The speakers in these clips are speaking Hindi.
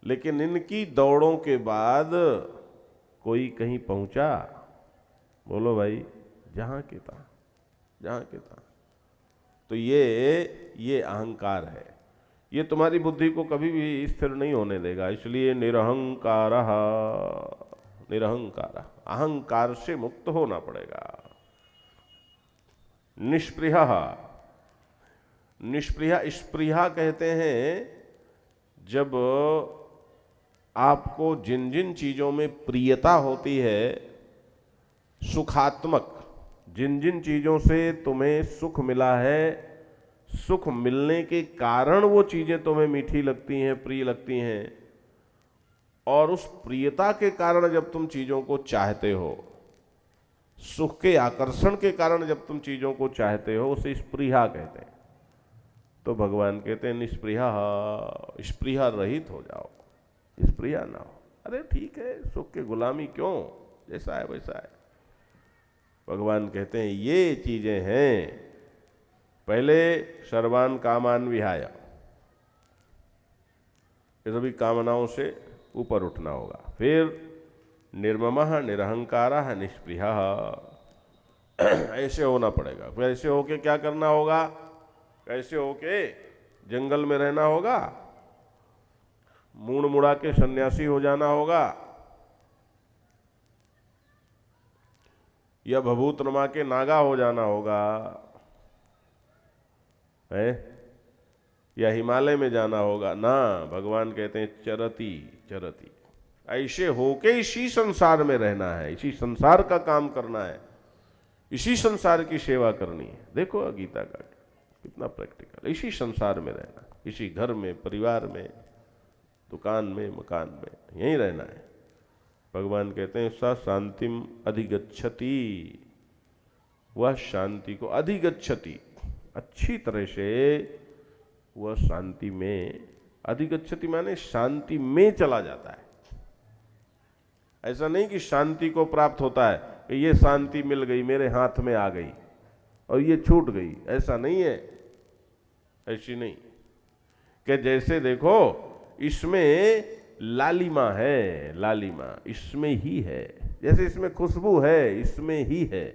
लेकिन इनकी दौड़ों के बाद कोई कहीं पहुंचा? बोलो भाई, जहां के तहां, जहां के तहां। तो ये अहंकार है, ये तुम्हारी बुद्धि को कभी भी स्थिर नहीं होने देगा। इसलिए निरहंकार, निरहंकार, अहंकार से मुक्त होना पड़ेगा। निष्प्रिय, निष्प्रिय, स्प्रिया कहते हैं जब आपको जिन जिन चीजों में प्रियता होती है, सुखात्मक, जिन जिन चीजों से तुम्हें सुख मिला है, सुख मिलने के कारण वो चीजें तुम्हें मीठी लगती हैं, प्रिय लगती हैं, और उस प्रियता के कारण जब तुम चीजों को चाहते हो, सुख के आकर्षण के कारण जब तुम चीजों को चाहते हो, उसे स्पृहा कहते हैं। तो भगवान कहते हैं निष्प्रिया, स्पृहा रहित हो जाओ, स्पृहा ना हो। अरे ठीक है, सुख के गुलामी क्यों, जैसा है वैसा है। भगवान कहते हैं ये चीजें हैं, पहले सर्वान कामान विहाय, ये सभी कामनाओं से ऊपर उठना होगा। फिर निर्ममः, निरहंकारः, निष्प्रियः, ऐसे होना पड़ेगा। फिर ऐसे होके क्या करना होगा? ऐसे होके जंगल में रहना होगा, मूड़ मुड़ा के सन्यासी हो जाना होगा, या भभूत रमा के नागा हो जाना होगा, है, या हिमालय में जाना होगा ना। भगवान कहते हैं चरती चरती, ऐसे होके इसी संसार में रहना है, इसी संसार का काम करना है, इसी संसार की सेवा करनी है। देखो गीता का कितना प्रैक्टिकल, इसी संसार में रहना, इसी घर में, परिवार में, दुकान में, मकान में, यहीं रहना है। भगवान कहते हैं स शांतिम अधिगच्छति, वह शांति को, अधिगच्छति, अच्छी तरह से वह शांति में, अधिगच्छति माने शांति में चला जाता है। ऐसा नहीं कि शांति को प्राप्त होता है कि ये शांति मिल गई, मेरे हाथ में आ गई और ये छूट गई, ऐसा नहीं है। ऐसी नहीं कि जैसे देखो इसमें लालिमा है, लालिमा इसमें ही है, जैसे इसमें खुशबू है, इसमें ही है,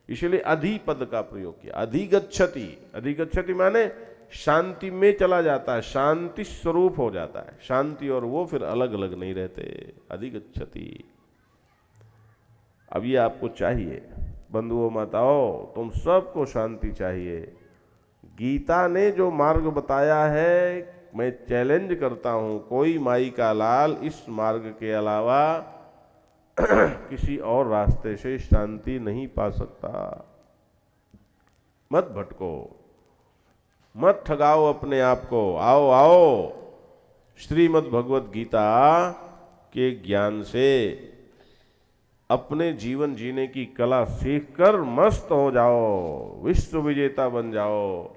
इसलिए अधिपद का प्रयोग किया। अधिगच्छति, अधिगच्छति माने शांति में चला जाता है, शांति स्वरूप हो जाता है। शांति और वो फिर अलग अलग नहीं रहते। अधिगच्छति, अब ये आपको चाहिए बंधुओं माताओं, तुम सबको शांति चाहिए। गीता ने जो मार्ग बताया है, मैं चैलेंज करता हूं, कोई माई का लाल इस मार्ग के अलावा किसी और रास्ते से शांति नहीं पा सकता। मत भटको, मत ठगाओ अपने आप को। आओ आओ, श्रीमद् भगवत गीता के ज्ञान से अपने जीवन जीने की कला सीखकर मस्त हो जाओ, विश्व विजेता बन जाओ,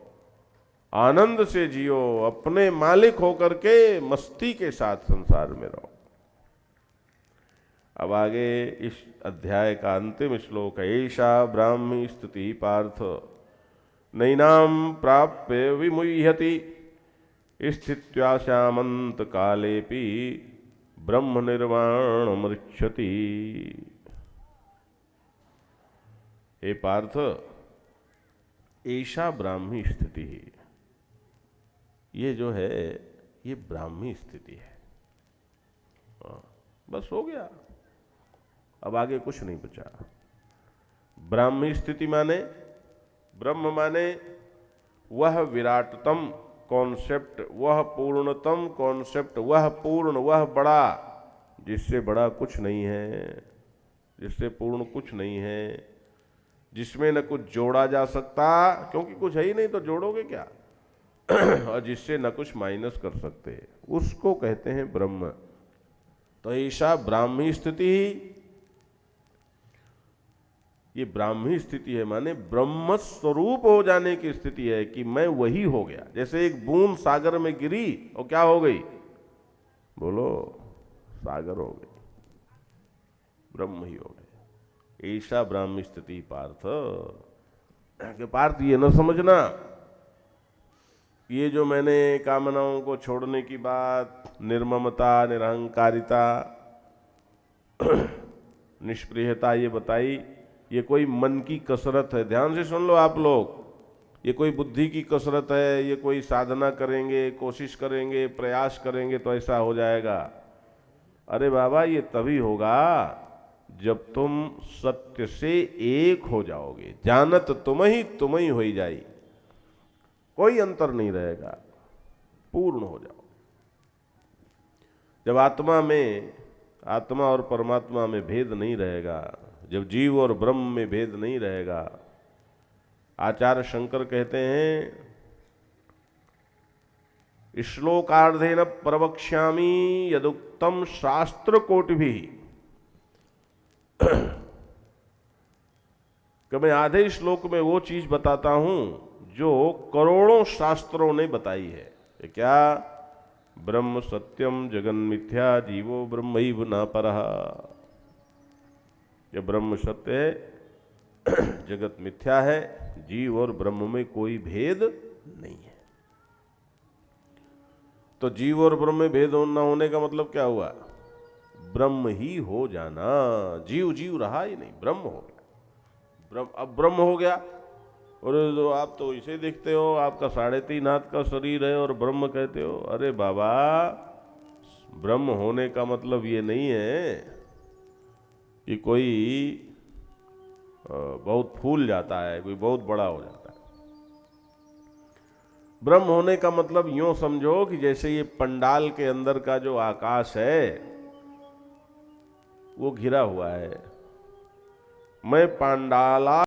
आनंद से जियो, अपने मालिक होकर के मस्ती के साथ संसार में रहो। अब आगे इस अध्याय का अंतिम श्लोक है, ऐषा ब्राह्मी स्तुति पार्थ नैनाम प्राप्य विमुह्यति स्थित्याश्यामंत कालेपि ब्रह्म निर्वाण मृच्छति। हे पार्थ, ऐषा ब्राह्मी स्थिति, ये जो है ये ब्राह्मी स्थिति है। बस हो गया, अब आगे कुछ नहीं बचा। ब्राह्मी स्थिति माने, ब्रह्म माने वह विराटतम कॉन्सेप्ट, वह पूर्णतम कॉन्सेप्ट, वह पूर्ण, वह बड़ा, जिससे बड़ा कुछ नहीं है, जिससे पूर्ण कुछ नहीं है, जिसमें न कुछ जोड़ा जा सकता, क्योंकि कुछ है ही नहीं तो जोड़ोगे क्या, और जिससे न कुछ माइनस कर सकते, उसको कहते हैं ब्रह्म। तो ऐसा ब्राह्मी स्थिति, ये ब्राह्मी स्थिति है, माने ब्रह्म स्वरूप हो जाने की स्थिति है कि मैं वही हो गया। जैसे एक बूंद सागर में गिरी और क्या हो गई, बोलो, सागर हो गई, ब्रह्म ही हो गए। ऐसा ब्राह्मी स्थिति पार्थ, कि पार्थ ये न समझना ये जो मैंने कामनाओं को छोड़ने की बात, निर्ममता, निरहंकारिता, निष्प्रियता ये बताई, ये कोई मन की कसरत है। ध्यान से सुन लो आप लोग, ये कोई बुद्धि की कसरत है, ये कोई साधना करेंगे, कोशिश करेंगे, प्रयास करेंगे तो ऐसा हो जाएगा। अरे बाबा, ये तभी होगा जब तुम सत्य से एक हो जाओगे। जानत तुम ही हो जाई, कोई अंतर नहीं रहेगा, पूर्ण हो जाओ। जब आत्मा और परमात्मा में भेद नहीं रहेगा, जब जीव और ब्रह्म में भेद नहीं रहेगा, आचार्य शंकर कहते हैं, श्लोकार्धेन प्रवक्ष्यामि यदुक्तम शास्त्र कोटिभिः, कि मैं आधे श्लोक में वो चीज बताता हूं जो करोड़ों शास्त्रों ने बताई है। ये क्या? ब्रह्म सत्यम जगन मिथ्या जीवो ब्रह्मैव न परः। ये ब्रह्म सत्य है, जगत मिथ्या है, जीव और ब्रह्म में कोई भेद नहीं है। तो जीव और ब्रह्म में भेद न होने का मतलब क्या हुआ? ब्रह्म ही हो जाना। जीव रहा ही नहीं, ब्रह्म हो गया। अब ब्रह्म हो गया। और तो आप तो इसे देखते हो, आपका 3.5 हाथ का शरीर है और ब्रह्म कहते हो। अरे बाबा, ब्रह्म होने का मतलब ये नहीं है कि कोई बहुत फूल जाता है, कोई बहुत बड़ा हो जाता है। ब्रह्म होने का मतलब यूं समझो कि जैसे ये पंडाल के अंदर का जो आकाश है वो घिरा हुआ है। मैं पांडाला